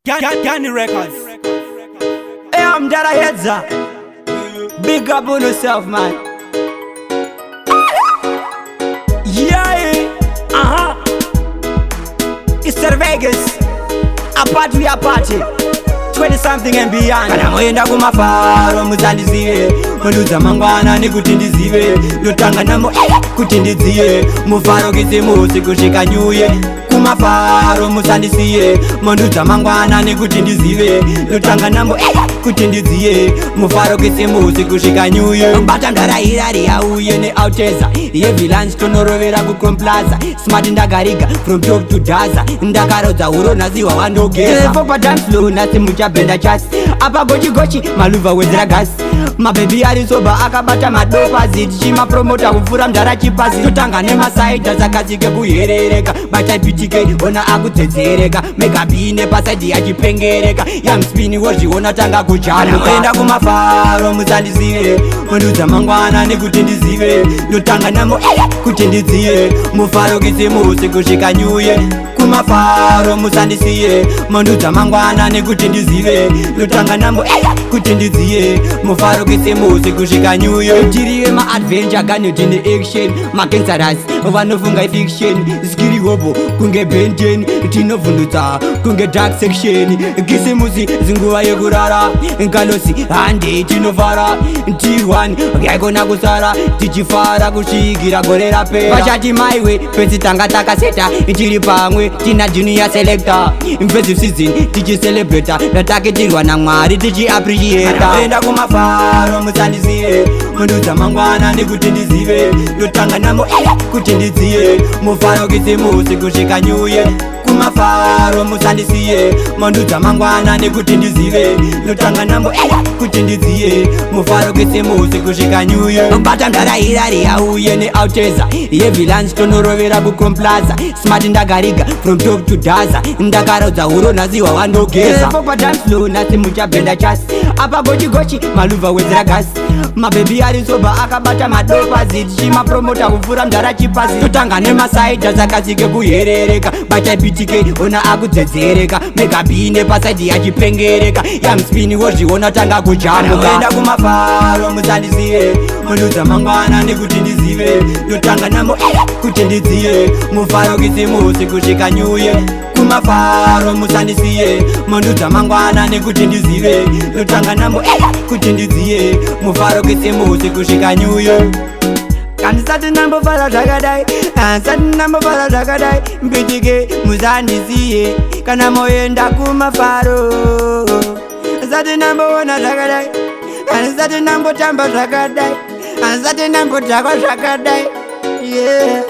Canny Records. Hey, I'm Jada Hedza. Big up on yourself, man. Yeah, it's Vegas. A party, we a party. 20 something and beyond. Kana moenda kumafaro muzandizive, munduza mangwana nekuti ndizive, ndotanga namo kuti ndidziye, mufaro kisi musi kusvika nyuye. Kumafaro musandisiye, munduza mangwana nekuti ndizive, ndotanga namo kuti ndidziye, mufaro kisi musi kusvika nyuye. Mbata ndarahirari yauye neauteza, ye vilans tonorovera kukomplaza, smart ndagariga from top to daza, ndakarodza huro nasi wawandogeza. Fokwa dance flow nasi mucha benda chasi, apa gochi gochi maluva wezera gasi, mabebi ari soba akabata madopazi, tichima promota kufura mdara chipasi, totanga nemasaida zakazike kuherereka, bata PTK ona akudzedzereka, megabine pasaidi yachipengereka, yamspini wozviona tanga kujana. Kuenda kumafaro musandisiye, munduza mangwana nekuti ndizive, ndotanga namo kuti ndidziye, mufaro kisi musi kusvika nyuye. Kumafaro musandisiye, munduza mangwana nekuti ndizive, ndotanga namo kuti ndidziye, mufaro kisi musi kusvika nyuye. Tiriwe maadventure gani tine action, makensaras vanofunga fiction, skiri hobo kunge benten, tinovhundutsa kunge dark section, kisi musi zinguva yekurara, nkalosi hande tinovara, T1 yaikona kusara, tichifara kusvikira gore rapera. Vachati maiwe pesi tanga takaseta, tiri pamwe tina junior selector, impressive season tichiselebrata, ndatakitirwa naMwari tichiappreciata. Kuenda kumafaro musandisiye, munduza mangwana nekuti ndizive, ndotanga namo kuti ndidziye, mufaro kisi musi kusvika nyuye. Kumafaro musandisiye, munduza mangwana nekuti ndizive, ndotanga namo kuti ndidziye, mufaro kisi musi kusvika nyuye. Mbata ndarahirari yauye neauteza, ye vilans tonorovera kukomplaza, smart ndagariga from top to daza, ndakarodza huro nasi wawandogeza. Fokwa dance flow nasi mucha benda chasi, apa gochi gochi maluva wezera gasi, mabebi ari soba akabata madopazi, tichima promota kufura mdara chipasi, totanga nemasaida zakazike kuherereka, bata PTK ona akudzedzereka, megabine pasaidi yachipengereka, yamspini wozviona tanga kujana. Kuenda kumafaro musandisiye, munduza mangwana nekuti ndizive, ndotanga namo kuti ndidziye, mufaro kisi musi kusvika nyuye. Kumafaro musandisiye, munduza mangwana nekuti ndizive, ndotanga namo kuti ndidziye, mufaro kisi musi kusvika nyuye. Kanisati nambofara zvakadai, asati nambofara zvakadai, mbitike musandisiye, kana moenda kumafaro. Asati namboona zvakadai, asati nambotamba zvakadai, asati nambodhakwa zvakadai, yeah.